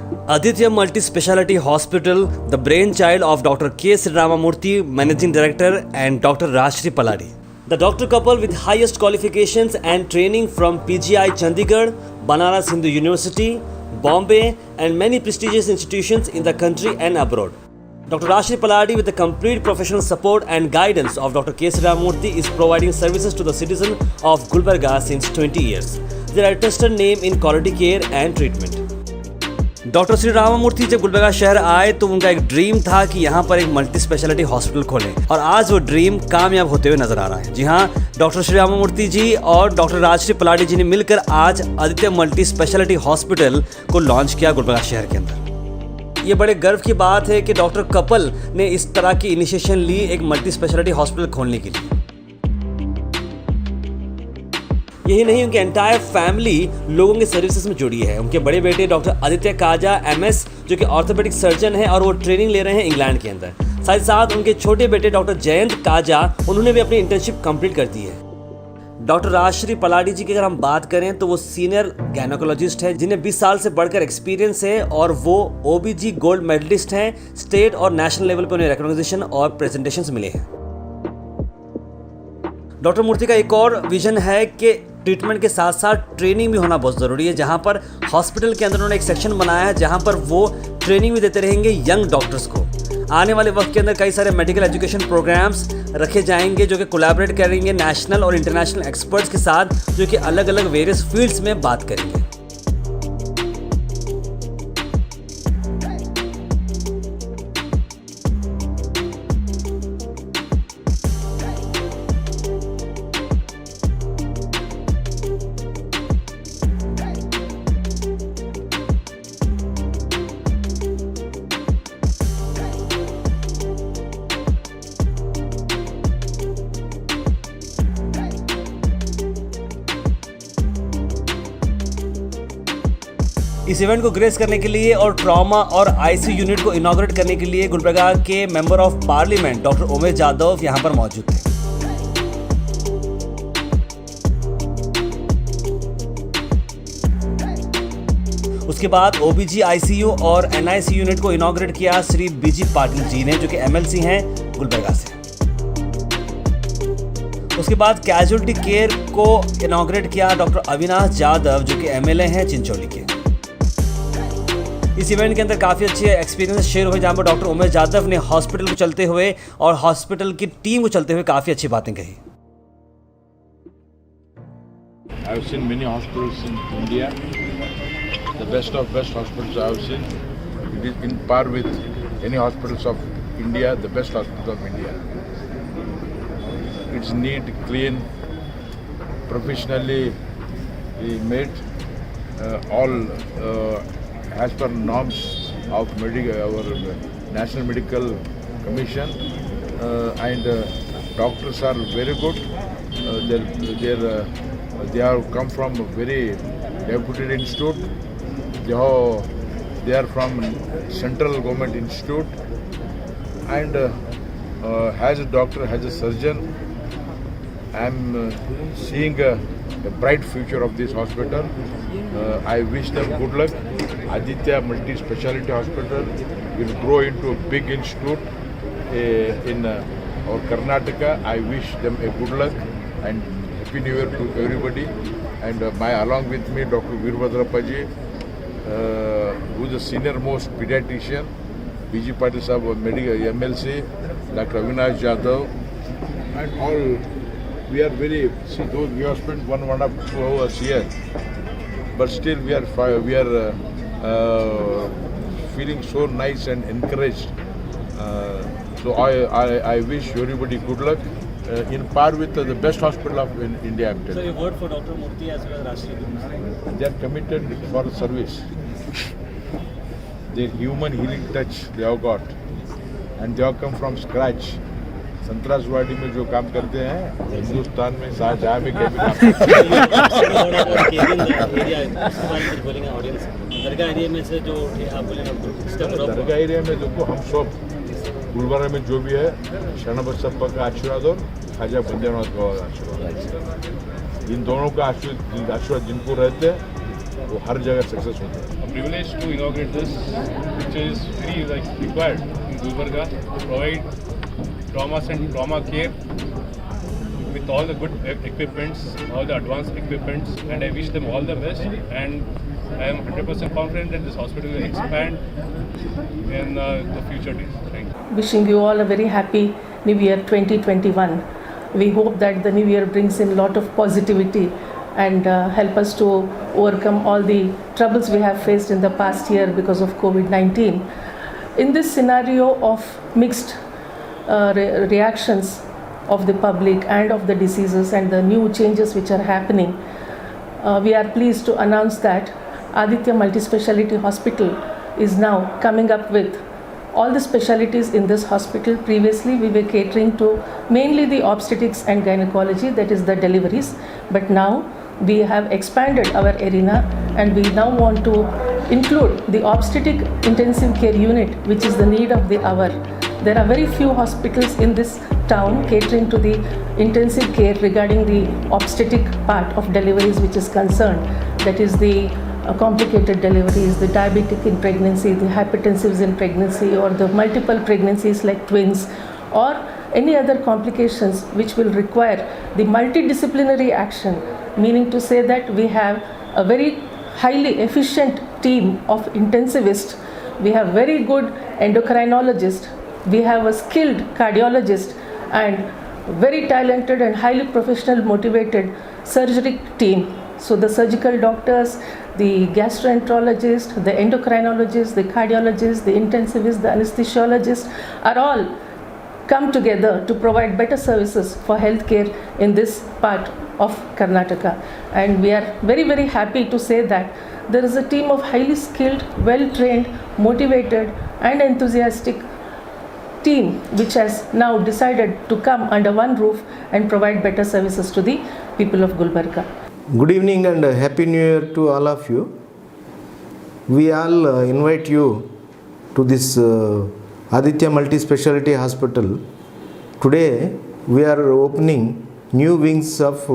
Aditya Multi-Speciality Hospital, the brainchild of Dr. K. Ramamurthy, Managing Director, and Dr. Rajshri Paladi. The doctor couple with highest qualifications and training from PGI Chandigarh, Banaras Hindu University, Bombay, and many prestigious institutions in the country and abroad. Dr. Rajshri Paladi, with the complete professional support and guidance of Dr. K. Ramamurthy, is providing services to the citizen of Gulbarga since 20 years. They are a trusted name in quality care and treatment. Doctor Shri Ramamurthy जब गुलबर्गा शहर आए तो उनका एक dream था कि यहाँ पर एक मल्टी स्पेशलिटी हॉस्पिटल खोलें और आज वो ड्रीम कामयाब होते हुए नजर आ रहा है। जी हाँ, डॉक्टर श्री रामामूर्ति जी और डॉक्टर राजश्री पलाड़ी जी ने मिलकर आज आदित्य मल्टी स्पेशलिटी हॉस्पिटल को लॉन्च किया गुलबर्गा शहर के अंदर। ये बड़े गर्व की बात है कि डॉक्टर कपल ने इस तरह की इनिशिएशन ली एक मल्टी स्पेशलिटी हॉस्पिटल खोलने के लिए। यही नहीं, उनके एंटायर फैमिली लोगों के सर्विसेज में जुड़ी है। उनके बड़े बेटे डॉक्टर आदित्य काजा MS, जो कि ऑर्थोपेडिक सर्जन है और वो ट्रेनिंग ले रहे हैं इंग्लैंड के अंदर। साथ ही साथ उनके छोटे बेटे डॉक्टर जयंत काजा, उन्होंने भी अपनी इंटर्नशिप कंप्लीट कर दी है। डॉक्टर राजश्री पलाड़ी जी की अगर हम बात करें तो वो सीनियर गायनोकोलॉजिस्ट है जिन्हें 20 साल से बढ़कर एक्सपीरियंस है और वो OBG गोल्ड मेडलिस्ट हैं। स्टेट और नेशनल लेवल पर उन्हें रिकॉग्निशन और प्रेजेंटेशंस मिले हैं। डॉक्टर मूर्ति का एक और विजन है कि ट्रीटमेंट के साथ साथ ट्रेनिंग भी होना बहुत ज़रूरी है, जहां पर हॉस्पिटल के अंदर उन्होंने एक सेक्शन बनाया है जहां पर वो ट्रेनिंग भी देते रहेंगे यंग डॉक्टर्स को। आने वाले वक्त के अंदर कई सारे मेडिकल एजुकेशन प्रोग्राम्स रखे जाएंगे जो कि कोलैबोरेट करेंगे नेशनल और इंटरनेशनल एक्सपर्ट्स के साथ, जो कि अलग अलग वेरियस फील्ड्स में बात करेंगे। इस इवेंट को ग्रेस करने के लिए और ट्रॉमा और ICU यूनिट को इनॉग्रेट करने के लिए गुलबर्गा के member of parliament doctor Umesh Jadhav यहां पर मौजूद थे। उसके बाद OBG ICU और NICU यूनिट को इनॉग्रेट किया श्री BG पाटिल जी ने, जो कि MLC हैं गुलबर्गा से। उसके बाद कैजुअलिटी केयर को इनॉग्रेट किया डॉक्टर अविनाश यादव, जो कि MLA हैं चिंचोली के। इस इवेंट के अंदर काफ़ी अच्छे एक्सपीरियंस शेयर हुए, जहाँ पर डॉक्टर उमेश यादव ने हॉस्पिटल को चलते हुए और हॉस्पिटल की टीम को चलते हुए काफ़ी अच्छी बातें कही। I have seen many hospitals in India. The best of best hospitals I have seen. It is in par with any hospitals of India, the best hospitals of India. It's neat, clean, professionally made, all as per norms of our National Medical Commission, and doctors are very good. They have come from a very reputed institute. They are from Central Government Institute, and as a doctor, as a surgeon, I am seeing a bright future of this hospital. I wish them good luck. Aditya Multi-Speciality Hospital will grow into a big institute in our Karnataka. I wish them a good luck and Happy New Year to everybody. And along with me, Dr. Veerbhadrappaji, who is the senior most pediatrician, BG Patil Sahab, medical MLC, Dr. Avinash Yadav, and all. We are very, those we have spent 1.5 hours here, but still we are feeling so nice and encouraged. So I wish everybody good luck in par with the best hospital of India. I'm telling. So your word for Dr. Murthy as well as Rajshri? They are committed for service. Their human healing touch they have got, and they have come from scratch. संतरासवाड़ी में जो काम करते हैं हिंदुस्तान में शाहजहां में कभी दरगाह area में से जो दरगाह एरिया में देखो, हम सब गुलबर्गा में जो भी है शरण बसप्पा का आशीर्वाद और ख्वाजा बंदेनाथ का आशीर्वाद, इन दोनों का आशीर्वाद जिनको रहते हैं वो हर जगह सक्सेस होता है. A privilege to inaugurate this, which is very required in Gulbarga to provide trauma care with all the good equipments, all the advanced equipments, and I wish them all the best. And I am 100% confident that this hospital will expand in the future days. Thank you. Wishing you all a very happy New Year 2021. We hope that the New Year brings in a lot of positivity and help us to overcome all the troubles we have faced in the past year because of COVID-19. In this scenario of mixed reactions of the public and of the diseases and the new changes which are happening, we are pleased to announce that Aditya Multispeciality Hospital is now coming up with all the specialties in this hospital. Previously we were catering to mainly the obstetrics and gynecology, that is the deliveries, but now we have expanded our arena and we now want to include the obstetric intensive care unit, which is the need of the hour. There are very few hospitals in this town catering to the intensive care regarding the obstetric part of deliveries which is concerned, that is the complicated deliveries, the diabetic in pregnancy, the hypertensives in pregnancy, or the multiple pregnancies like twins, or any other complications which will require the multidisciplinary action, meaning to say that we have a very highly efficient team of intensivists, we have very good endocrinologists, we have a skilled cardiologist and very talented and highly professional motivated surgery team. So the surgical doctors, the gastroenterologist, the endocrinologist, the cardiologist, the intensivist, the anesthesiologist are all come together to provide better services for healthcare in this part of Karnataka. And we are very, very happy to say that there is a team of highly skilled, well-trained, motivated and enthusiastic team which has now decided to come under one roof and provide better services to the people of Gulbarga. Good evening and Happy New Year to all of you. We all invite you to this Aditya Multispeciality Hospital. Today we are opening new wings of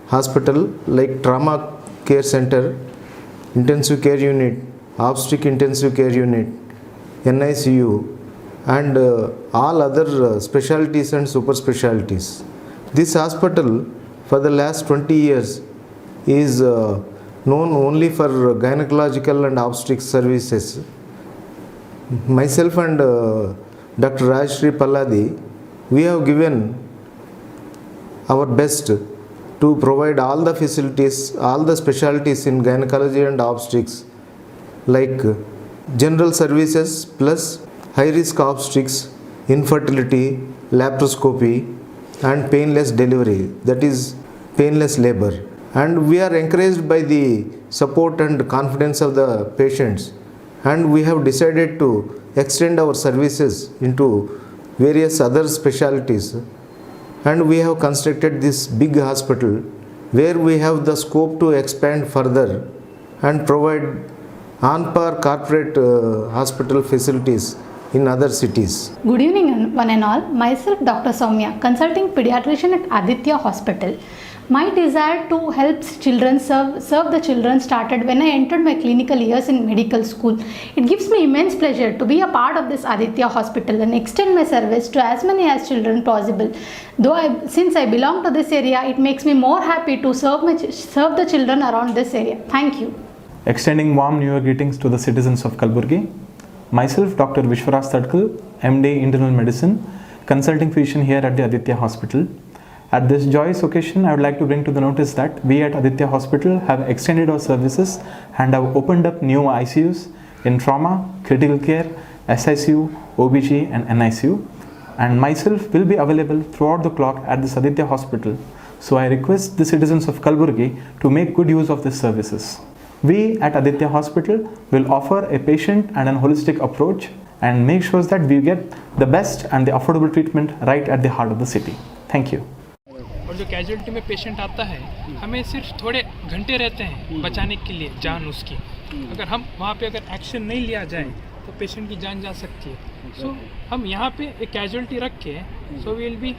hospital like Trauma Care Center, Intensive Care Unit, Obstetric Intensive Care Unit, NICU and all other specialties and super specialties. This hospital for the last 20 years is known only for gynecological and obstetrics services. Myself and Dr. Rajshri Palladi, we have given our best to provide all the facilities, all the specialties in gynecology and obstetrics like general services plus high risk obstetrics, infertility, laparoscopy and painless delivery, that is painless labor. And we are encouraged by the support and confidence of the patients, and we have decided to extend our services into various other specialties, and we have constructed this big hospital where we have the scope to expand further and provide on par corporate hospital facilities in other cities. Good evening one and all. Myself Dr. Soumya, consulting pediatrician at Aditya Hospital. My desire to help children, serve the children started when I entered my clinical years in medical school. It gives me immense pleasure to be a part of this Aditya Hospital and extend my service to as many as children possible. Since I belong to this area, it makes me more happy to serve the children around this area. Thank you. Extending warm New Year greetings to the citizens of Kalburgi. Myself, Dr. Vishwaraj Tadkal, MD Internal Medicine, consulting physician here at the Aditya Hospital. At this joyous occasion, I would like to bring to the notice that we at Aditya Hospital have extended our services and have opened up new ICUs in trauma, critical care, SICU, OBG and NICU. And myself will be available throughout the clock at this Aditya Hospital. So I request the citizens of Kalburgi to make good use of these services. We at Aditya Hospital will offer a patient and an holistic approach and make sure that we get the best and the affordable treatment right at the heart of the city. Thank you. और जो casualty में patient आता है, हमें सिर्फ थोड़े घंटे रहते हैं बचाने के लिए जान उसकी. अगर हम वहाँ पे अगर एक्शन नहीं लिया जाए तो पेशेंट की जान जा सकती है. सो हम यहाँ पे एक कैजुअलिटी रख के, so we will be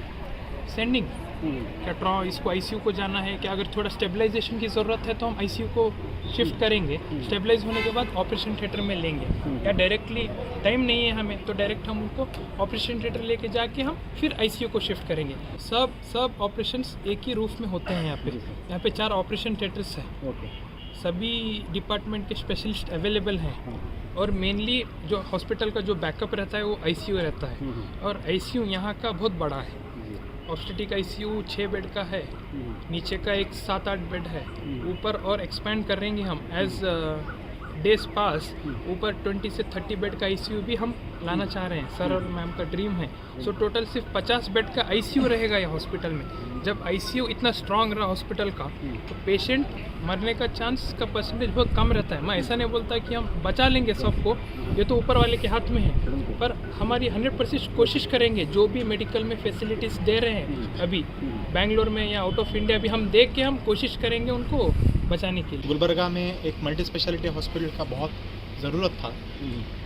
sending क्या इसको आईसीयू को जाना है, क्या अगर थोड़ा स्टेबलाइजेशन की ज़रूरत है तो हम आईसीयू को शिफ्ट करेंगे, स्टेबलाइज होने के बाद ऑपरेशन थिएटर में लेंगे, या डायरेक्टली टाइम नहीं है हमें तो डायरेक्ट हम उनको ऑपरेशन थिएटर लेके जाके हम फिर आईसीयू को शिफ्ट करेंगे। सब ऑपरेशंस एक ही रूफ में होते हैं। यहाँ पे 4 ऑपरेशन थिएटर्स हैं, सभी डिपार्टमेंट के स्पेशलिस्ट अवेलेबल हैं, और मेनली जो हॉस्पिटल का जो बैकअप रहता है वो आईसीयू रहता है, और आईसीयू यहाँ का बहुत बड़ा है। ऑब्स्टेटिक आईसीयू 6 बेड का है, नीचे का एक 7-8 बेड है, ऊपर और एक्सपेंड करेंगे हम एज डेज पास, ऊपर 20 से 30 बेड का आईसीयू भी हम लाना चाह रहे हैं, सर और मैम का ड्रीम है। सो टोटल सिर्फ 50 बेड का आईसीयू रहेगा ये हॉस्पिटल में। जब आईसीयू इतना स्ट्रांग रहा हॉस्पिटल का तो पेशेंट मरने का चांस का परसेंटेज बहुत कम रहता है। मैं ऐसा नहीं बोलता कि हम बचा लेंगे सबको, ये तो ऊपर वाले के हाथ में है, पर हमारी 100% कोशिश करेंगे जो भी मेडिकल में फैसिलिटीज़ दे रहे हैं अभी बेंगलोर में या आउट ऑफ इंडिया भी हम देख के हम कोशिश करेंगे उनको बचाने के लिए। गुलबर्गा में एक मल्टी स्पेशलिटी हॉस्पिटल का बहुत ज़रूरत था।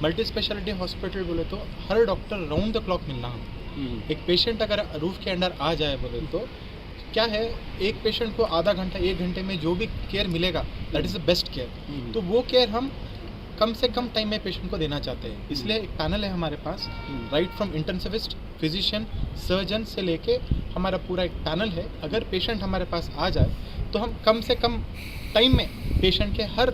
मल्टी स्पेशलिटी हॉस्पिटल बोले तो हर डॉक्टर राउंड द क्लॉक मिलना। एक पेशेंट अगर रूफ के अंदर आ जाए बोले तो क्या है, एक पेशेंट को आधा घंटा 1 घंटे में जो भी केयर मिलेगा that is the best care. तो वो केयर हम कम से कम टाइम में पेशेंट को देना चाहते हैं, इसलिए एक पैनल है हमारे पास, right from intensivist, physician, surgeon से लेके हमारा पूरा एक पैनल है। अगर पेशेंट हमारे पास आ जाए तो हम कम से कम टाइम में पेशेंट के हर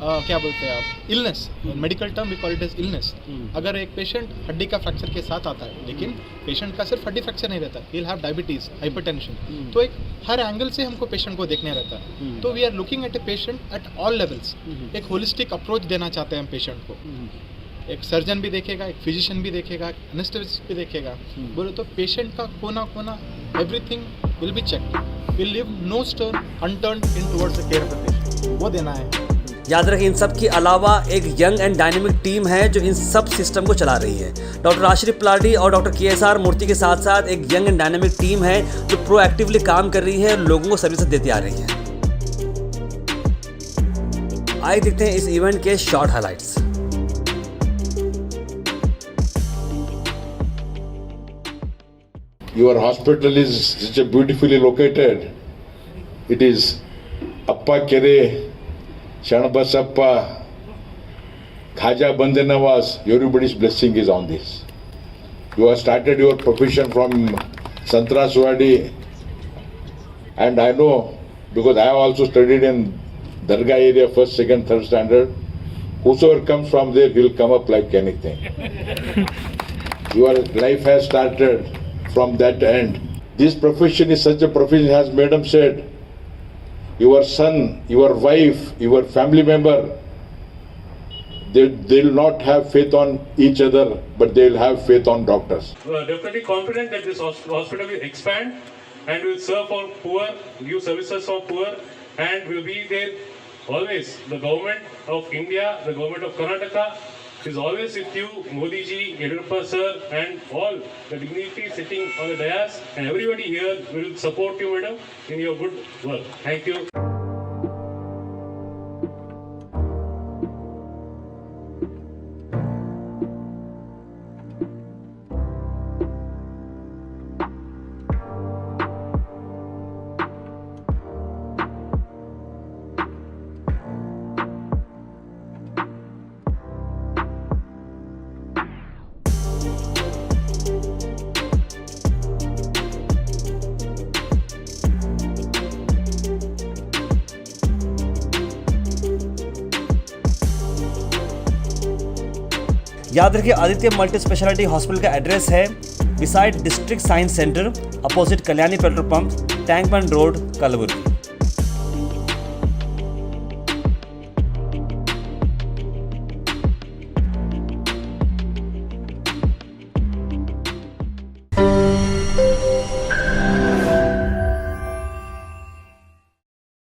क्या बोलते हैं आप, illness, medical term we call it as illness. अगर एक पेशेंट हड्डी का फ्रैक्चर के साथ आता है, लेकिन पेशेंट का सिर्फ हड्डी फ्रैक्चर नहीं रहता, he will have diabetes, hypertension, तो एक हर एंगल से हमको पेशेंट को देखना रहता है। तो we are looking at a patient at all levels. एक होलिस्टिक अप्रोच देना चाहते हैं हम पेशेंट को। एक सर्जन भी देखेगा, एक फिजिशियन भी देखेगा, एनेस्थेसिस्ट भी देखेगा, बोले तो पेशेंट का कोना कोना everything will be checked, will leave no stone unturned in towards the care of the patient, वो देना है। याद रखें, इन सब के अलावा एक यंग एंड डायनेमिक टीम है जो इन सब सिस्टम को चला रही है। डॉक्टर राजश्री पलाड़ी और डॉक्टर KSR मूर्ति के साथ साथ एक यंग एंड डायनेमिक टीम है जो प्रोएक्टिवली काम कर रही है, लोगों को सर्विस देती आ रही है। आइए देखते हैं इस इवेंट के short highlights. Your hospital is such a beautifully located. It is Appa Kere, Shanabasappa, Khaja Bandanavas. Everybody's blessing is on this. You have started your profession from Santraswadi, and I know because I have also studied in Darga area, 1st, 2nd, 3rd standard. Whosoever comes from there, he'll come up like anything. Your life has started from that end. This profession is such a profession, as madam said, your son, your wife, your family member, they'll not have faith on each other, but they'll have faith on doctors. We are definitely confident that this hospital will expand and will serve for poor, give services for poor, and will be there always. The government of India, the government of Karnataka is always with you, Modi ji, Yediyurappa sir, and all the dignitaries sitting on the dais, and everybody here will support you, madam, in your good work. Thank you. याद रखिए, Aditya multi specialty hospital का address है beside district science centre, opposite Kalyani petrol pump, tank bund road, Kalaburagi.